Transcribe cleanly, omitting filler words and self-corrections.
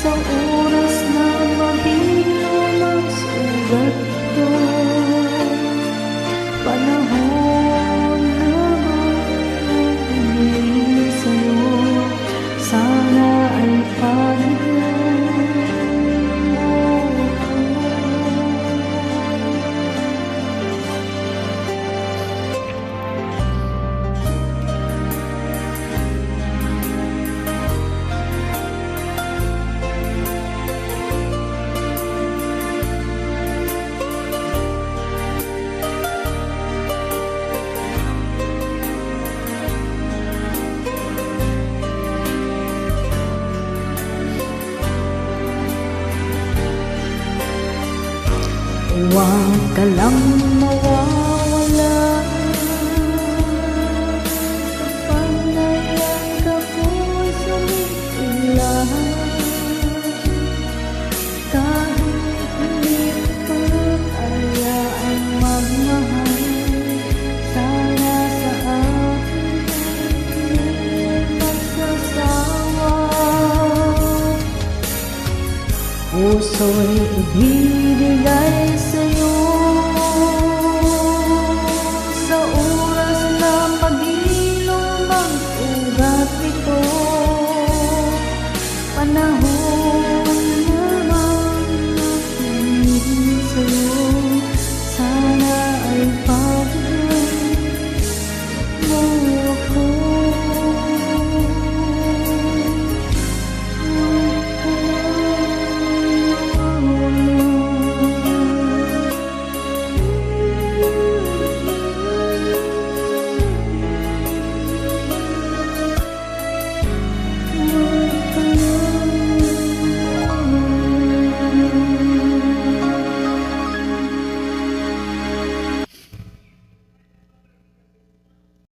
Sa oras na mabilang ang sugat ko, panahon na magbibigay sa'yo, sana ay pagiging mo. Huwag ka lang mawawala kapag nayakap ko'y sumikilan. Kahit hindi pa kaya ang magmahal, sana sa akin ay magsasawa. Puso'y ibibigay sa'yo sa oras na pag-ilong ang ugat nito, panahon